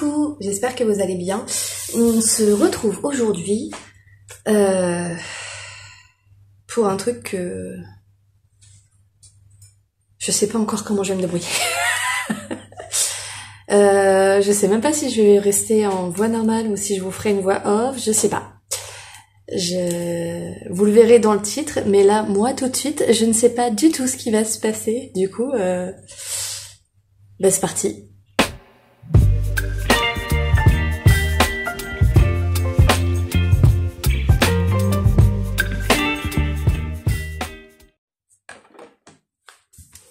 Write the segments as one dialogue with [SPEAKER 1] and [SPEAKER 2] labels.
[SPEAKER 1] Coucou, j'espère que vous allez bien. On se retrouve aujourd'hui pour un truc que je sais pas encore comment je vais me débrouiller. Je sais même pas si je vais rester en voix normale ou si je vous ferai une voix off, je sais pas. Vous le verrez dans le titre, mais là, moi tout de suite, je ne sais pas du tout ce qui va se passer. Du coup, c'est parti.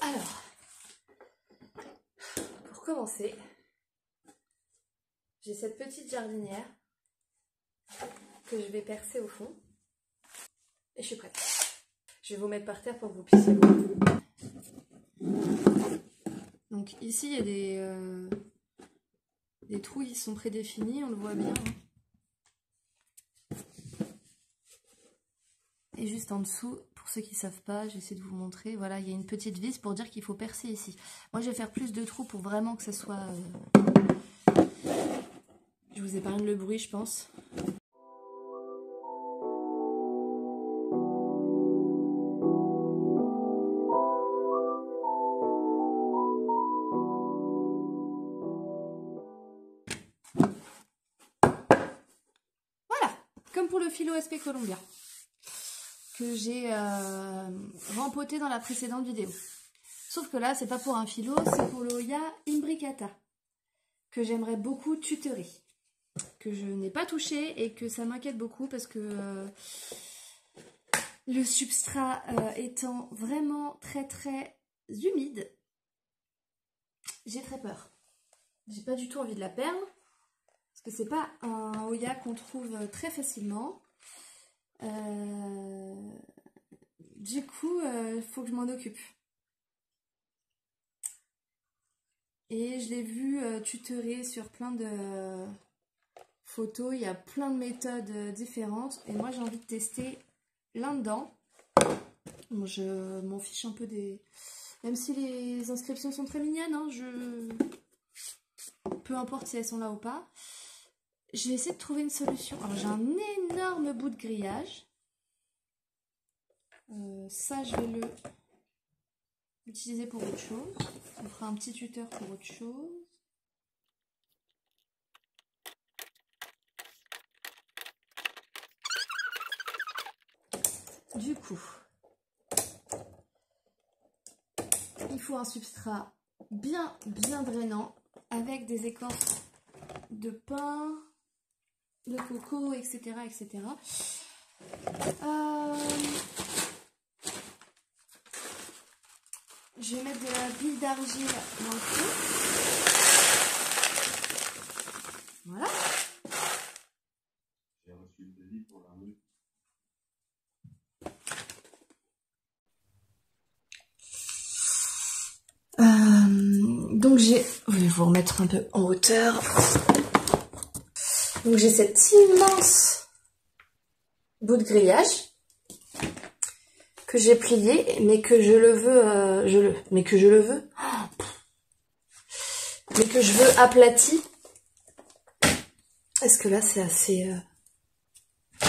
[SPEAKER 1] Alors, pour commencer, j'ai cette petite jardinière que je vais percer au fond et je suis prête. Je vais vous mettre par terre pour que vous puissiez voir. Donc ici il y a des trous qui sont prédéfinis, on le voit bien. Et juste en dessous, pour ceux qui ne savent pas, j'essaie de vous montrer, voilà, il y a une petite vis pour dire qu'il faut percer ici. Moi je vais faire plus de trous pour vraiment que ça soit... Je vous épargne le bruit je pense. Comme pour le philo SP Columbia, que j'ai rempoté dans la précédente vidéo. Sauf que là, c'est pas pour un philo, c'est pour le Hoya Imbricata, que j'aimerais beaucoup tutorer, que je n'ai pas touché et que ça m'inquiète beaucoup parce que le substrat étant vraiment très très humide, j'ai très peur. J'ai pas du tout envie de la perdre. Parce que c'est pas un Hoya qu'on trouve très facilement. Du coup, il faut que je m'en occupe. Et je l'ai vu tutorer sur plein de photos. Il y a plein de méthodes différentes. Et moi, j'ai envie de tester là-dedans. Bon, je m'en fiche un peu des... Même si les inscriptions sont très mignonnes, hein, peu importe si elles sont là ou pas. Je vais essayer de trouver une solution. Alors j'ai un énorme bout de grillage. Ça je vais l'utiliser pour autre chose. On fera un petit tuteur pour autre chose. Du coup, il faut un substrat bien drainant avec des écorces de pin, de coco, etc. etc. Je vais mettre de la bille d'argile dans le feu. Voilà. J'ai reçu le devis pour la rue. Donc je vais vous remettre un peu en hauteur. Donc j'ai cet immense bout de grillage que j'ai plié, mais que je le veux, mais que je veux aplati. Est-ce que là c'est assez... Je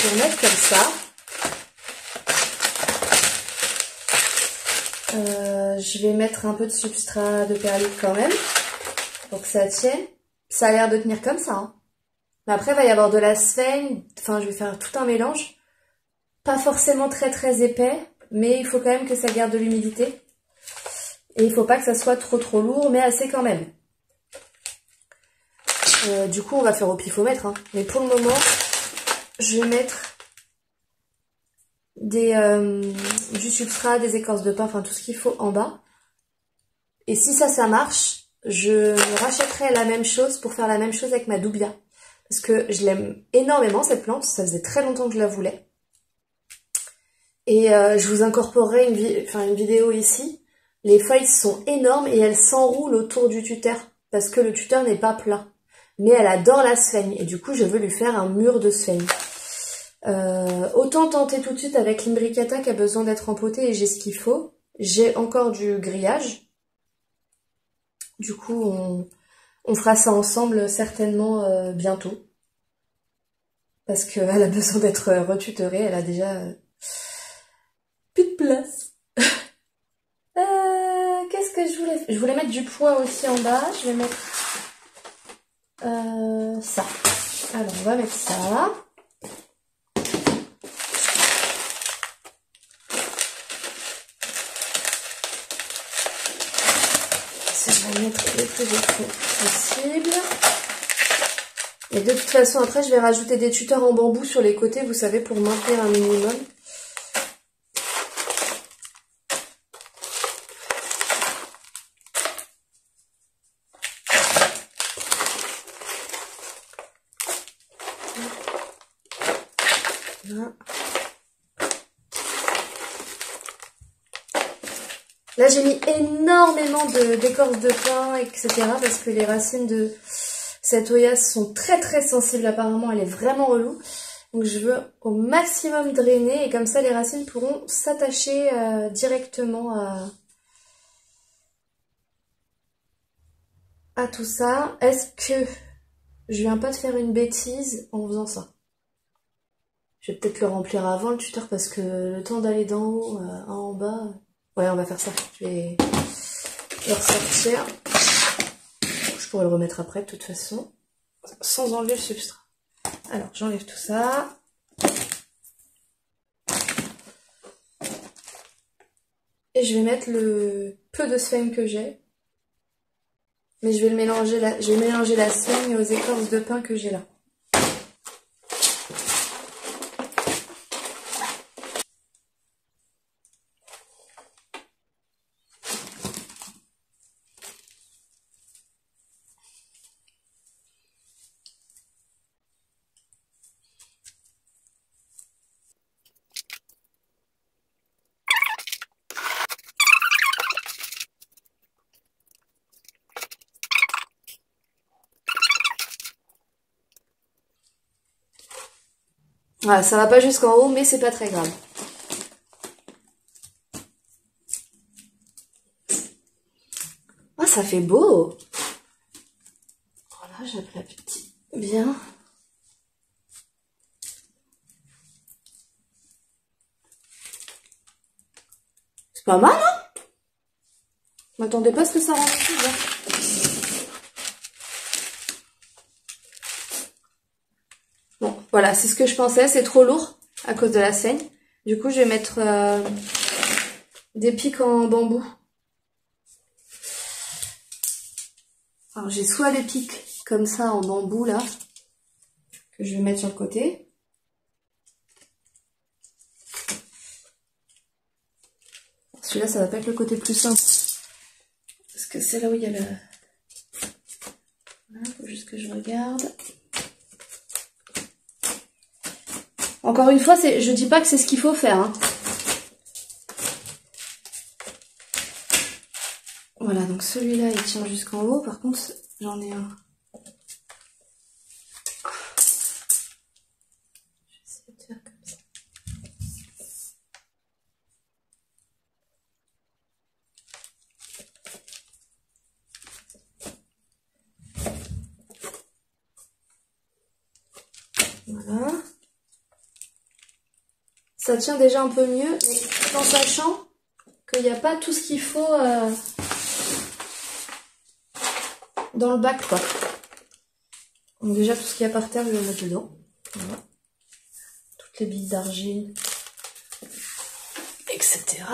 [SPEAKER 1] vais le mettre comme ça. Je vais mettre un peu de substrat de perlite quand même. Pour que ça tienne. Ça a l'air de tenir comme ça. Hein. Mais après, il va y avoir de la sphène. Enfin, je vais faire tout un mélange. Pas forcément très très épais. Mais il faut quand même que ça garde de l'humidité. Et il ne faut pas que ça soit trop lourd. Mais assez quand même. Du coup, on va faire au pifomètre. Hein. Mais pour le moment, je vais mettre du substrat, des écorces de pain. Enfin, tout ce qu'il faut en bas. Et si ça marche... Je me rachèterai la même chose pour faire la même chose avec ma doubia. Parce que je l'aime énormément cette plante. Ça faisait très longtemps que je la voulais. Et je vous incorporerai une vidéo ici. Les feuilles sont énormes et elles s'enroulent autour du tuteur. Parce que le tuteur n'est pas plat. Mais elle adore la sphaigne. Et du coup, je veux lui faire un mur de sphaigne. Autant tenter tout de suite avec l'imbricata qui a besoin d'être empoté et j'ai ce qu'il faut. J'ai encore du grillage. Du coup, on fera ça ensemble certainement bientôt. Parce qu'elle a besoin d'être retutorée, elle a déjà plus de place. Qu'est-ce que je voulais faire? Je voulais mettre du poids aussi en bas. Je vais mettre ça. Alors, on va mettre ça. Je vais mettre le plus épais possible. Et de toute façon, après, je vais rajouter des tuteurs en bambou sur les côtés, vous savez, pour maintenir un minimum. Voilà. Là, j'ai mis énormément d'écorce de pin, etc. parce que les racines de cette Oyas sont très très sensibles. Apparemment, elle est vraiment relou. Donc, je veux au maximum drainer et comme ça, les racines pourront s'attacher directement à tout ça. Est-ce que je viens pas de faire une bêtise en faisant ça? Je vais peut-être le remplir avant le tuteur parce que le temps d'aller d'en haut à en bas... Ouais, on va faire ça. Je vais le ressortir. Je pourrais le remettre après de toute façon. Sans enlever le substrat. Alors, j'enlève tout ça. Et je vais mettre le peu de sphène que j'ai. Mais je vais mélanger la sphène aux écorces de pin que j'ai là. Voilà, ça va pas jusqu'en haut, mais c'est pas très grave. Ah, ça fait beau! Voilà, j'applatis bien. C'est pas mal, hein? Je m'attendais pas à ce que ça rentre plus bien. Bon, voilà, c'est ce que je pensais, c'est trop lourd à cause de la saigne. Du coup, je vais mettre des pics en bambou. Alors, j'ai soit les pics comme ça en bambou, là, que je vais mettre sur le côté. Celui-là, ça va pas être le côté plus simple. Parce que c'est là où il y a le... Voilà, faut juste que je regarde. Encore une fois, je dis pas que c'est ce qu'il faut faire, hein. Voilà, donc celui-là, il tient jusqu'en haut. Par contre, j'en ai un. Je vais essayer de faire comme ça. Voilà. Ça tient déjà un peu mieux, mais en sachant qu'il n'y a pas tout ce qu'il faut dans le bac, quoi. Donc déjà, tout ce qu'il y a par terre, je vais le mettre dedans. Voilà. Toutes les billes d'argile, etc.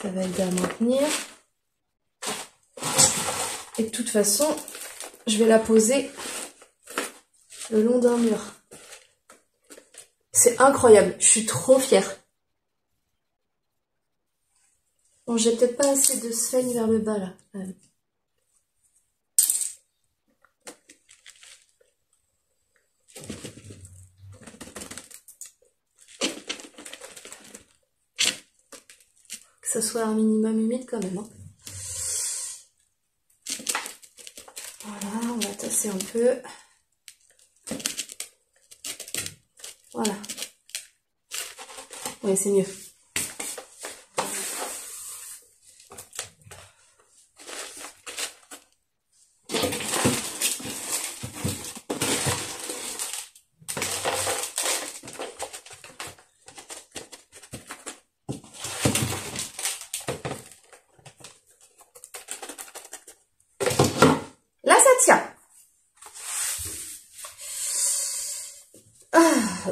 [SPEAKER 1] Ça va aider à maintenir. Et de toute façon, je vais la poser le long d'un mur. C'est incroyable, je suis trop fière. Bon, j'ai peut-être pas assez de sphène vers le bas là. Que ça soit un minimum humide quand même, hein. Voilà, on va tasser un peu. Voilà. Oui, c'est mieux.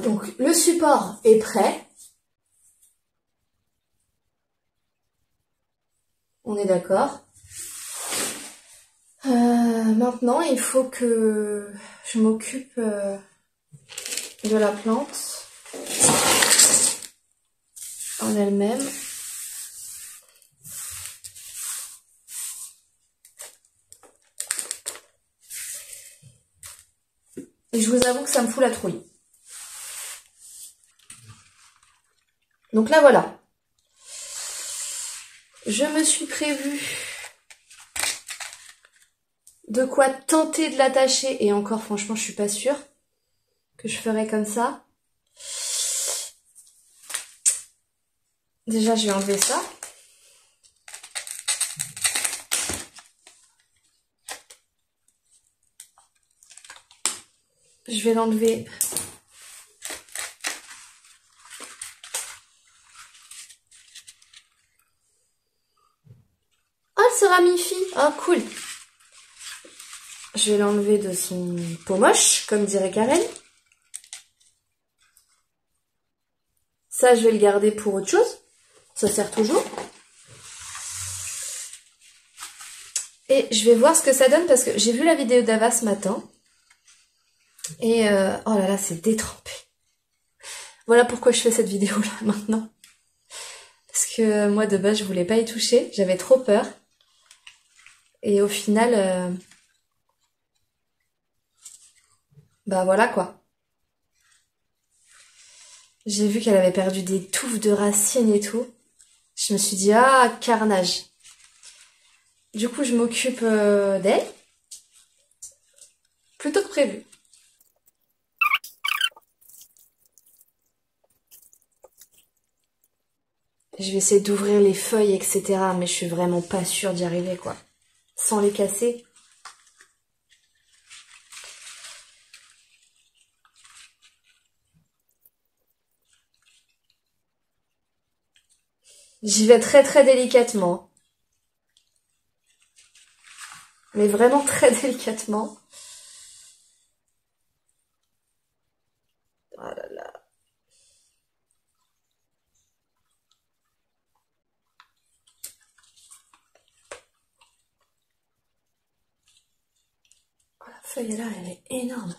[SPEAKER 1] Donc le support est prêt. On est d'accord. Maintenant, il faut que je m'occupe de la plante en elle-même. Et je vous avoue que ça me fout la trouille. Donc là, voilà. Je me suis prévu de quoi tenter de l'attacher. Et encore, franchement, je suis pas sûre que je ferai comme ça. Déjà, je vais enlever ça. Je vais l'enlever. Oh, elle se ramifie. Oh, cool. Je vais l'enlever de son pot moche, comme dirait Karen. Ça, je vais le garder pour autre chose. Ça sert toujours. Et je vais voir ce que ça donne parce que j'ai vu la vidéo d'Ava ce matin. Et oh là là, c'est détrempé. Voilà pourquoi je fais cette vidéo là maintenant. Parce que moi de base je voulais pas y toucher, j'avais trop peur. Et au final, bah voilà quoi. J'ai vu qu'elle avait perdu des touffes de racines et tout. Je me suis dit, ah, carnage. Du coup, je m'occupe d'elle. Plutôt que prévu. Je vais essayer d'ouvrir les feuilles, etc. Mais je suis vraiment pas sûre d'y arriver, quoi. Sans les casser. J'y vais très très délicatement. Mais vraiment très délicatement. Oh là là. Oh, la feuille là, elle est énorme.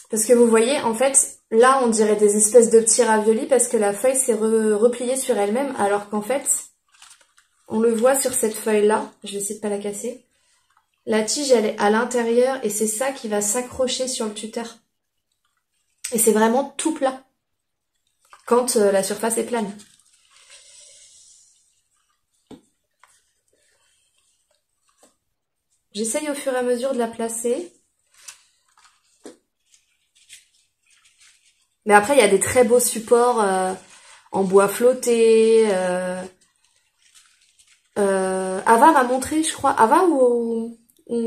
[SPEAKER 1] Parce que vous voyez, en fait, là, on dirait des espèces de petits raviolis parce que la feuille s'est repliée sur elle-même, alors qu'en fait, on le voit sur cette feuille-là. Je vais essayer de pas la casser. La tige, elle est à l'intérieur et c'est ça qui va s'accrocher sur le tuteur. Et c'est vraiment tout plat quand la surface est plane. J'essaye au fur et à mesure de la placer. Mais après, il y a des très beaux supports en bois flotté. Ava m'a montré, je crois. Ava ou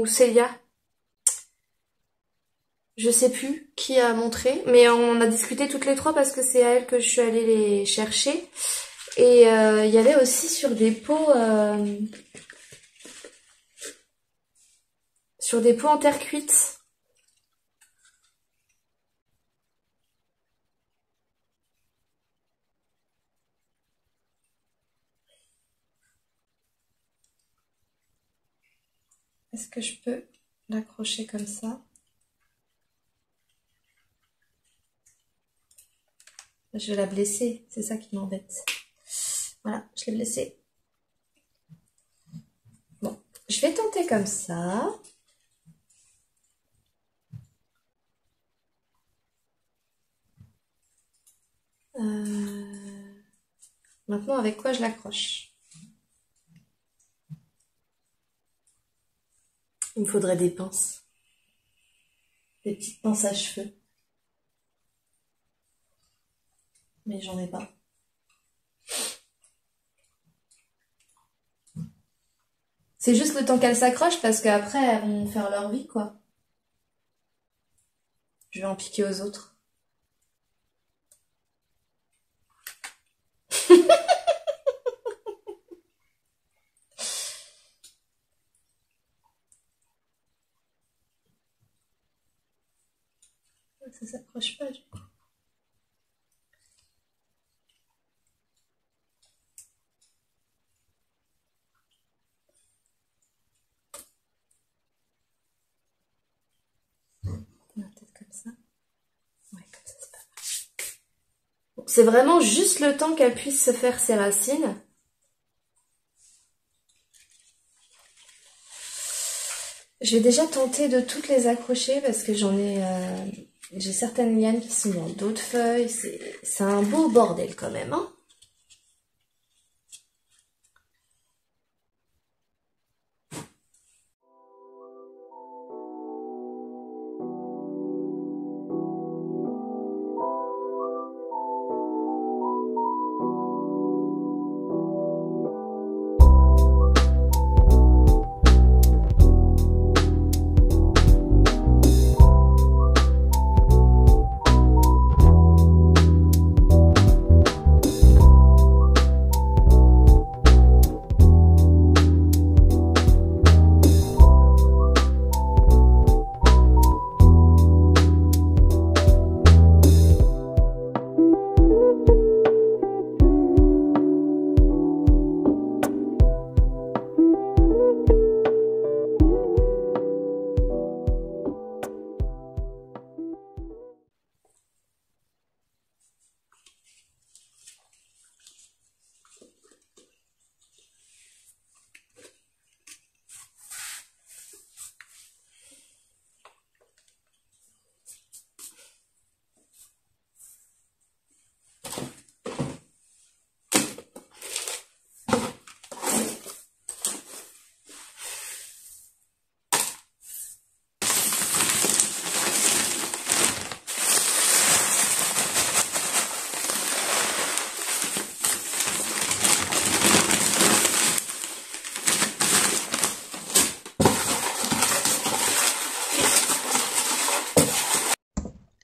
[SPEAKER 1] Célia? Je sais plus qui a montré. Mais on a discuté toutes les trois parce que c'est à elle que je suis allée les chercher. Et il y avait aussi sur des pots... sur des pots en terre cuite. Est-ce que je peux l'accrocher comme ça? Je vais la blesser, c'est ça qui m'embête. Voilà, je l'ai blessée. Bon, je vais tenter comme ça. Maintenant, avec quoi je l'accroche? Il me faudrait des pinces. Des petites pinces à cheveux. Mais j'en ai pas. C'est juste le temps qu'elles s'accrochent parce qu'après, elles vont faire leur vie, quoi. Je vais en piquer aux autres. Ça s'accroche pas du coup. Peut-être comme ça. Ouais, comme ça c'est pas mal. Bon, c'est vraiment juste le temps qu'elle puisse se faire ses racines. Je vais déjà tenter de toutes les accrocher parce que j'ai certaines lianes qui sont dans d'autres feuilles. C'est un beau bordel quand même, hein.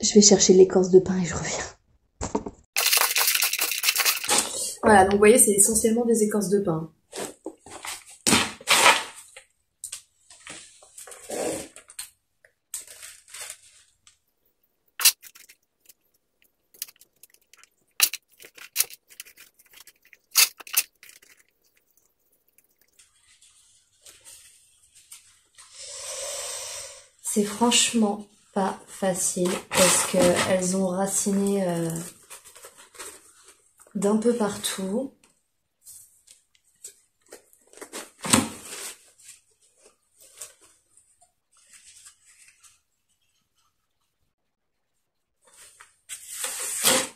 [SPEAKER 1] Je vais chercher l'écorce de pin et je reviens. Voilà, donc vous voyez, c'est essentiellement des écorces de pin. C'est franchement pas facile parce que elles ont raciné d'un peu partout.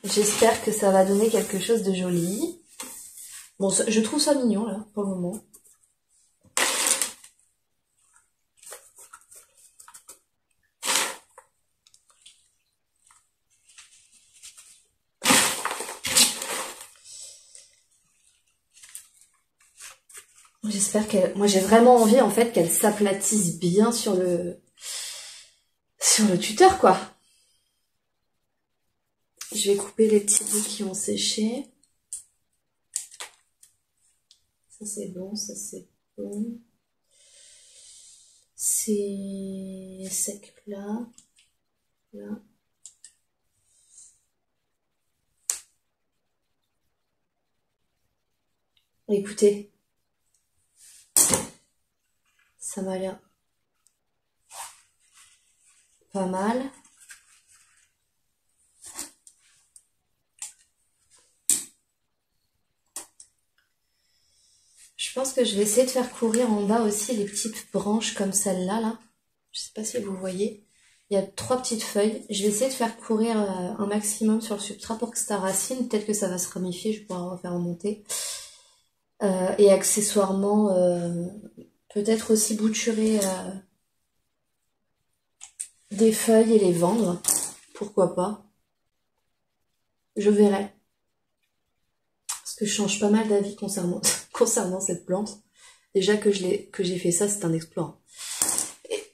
[SPEAKER 1] J'espère que ça va donner quelque chose de joli. Bon, je trouve ça mignon là pour le moment. J'espère qu'elle... Moi j'ai vraiment envie en fait qu'elle s'aplatisse bien sur le tuteur quoi. Je vais couper les petits bouts qui ont séché. Ça c'est bon, ça c'est bon. C'est sec là. Là. Écoutez, ça m'a l'air pas mal. Je pense que je vais essayer de faire courir en bas aussi les petites branches comme celle-là, là. Je sais pas si vous voyez. Il y a 3 petites feuilles. Je vais essayer de faire courir un maximum sur le substrat pour que ça racine. Peut-être que ça va se ramifier, je pourrai refaire remonter. Et accessoirement, peut-être aussi bouturer des feuilles et les vendre. Pourquoi pas. Je verrai. Parce que je change pas mal d'avis concernant cette plante. Déjà que j'ai fait ça, c'est un exploit. Et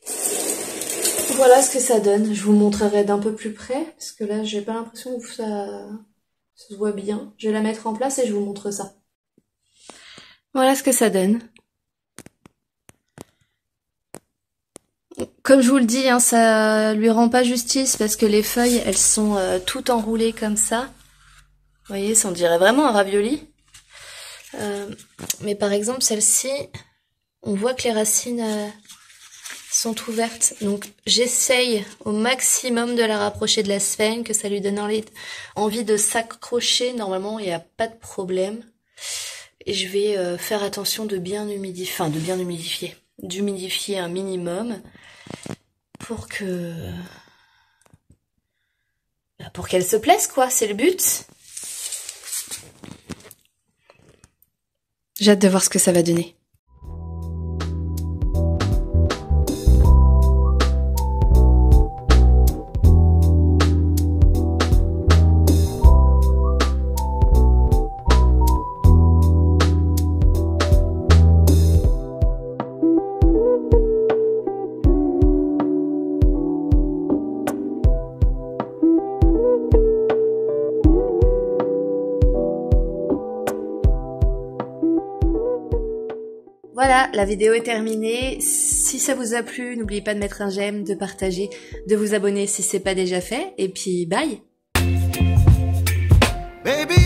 [SPEAKER 1] voilà ce que ça donne. Je vous montrerai d'un peu plus près. Parce que là, j'ai pas l'impression que ça se voit bien. Je vais la mettre en place et je vous montre ça. Voilà ce que ça donne. Comme je vous le dis, hein, ça lui rend pas justice parce que les feuilles, elles sont toutes enroulées comme ça. Vous voyez, ça on dirait vraiment un ravioli. Mais par exemple, celle-ci, on voit que les racines sont ouvertes. Donc j'essaye au maximum de la rapprocher de la sphène, que ça lui donne envie de s'accrocher. Normalement, il n'y a pas de problème. Et je vais faire attention de bien humidifier, d'humidifier un minimum pour qu'elle se plaise, quoi, c'est le but. J'ai hâte de voir ce que ça va donner. Voilà, la vidéo est terminée. Si ça vous a plu, n'oubliez pas de mettre un j'aime, de partager, de vous abonner si c'est pas déjà fait. Et puis, bye!
[SPEAKER 2] Baby.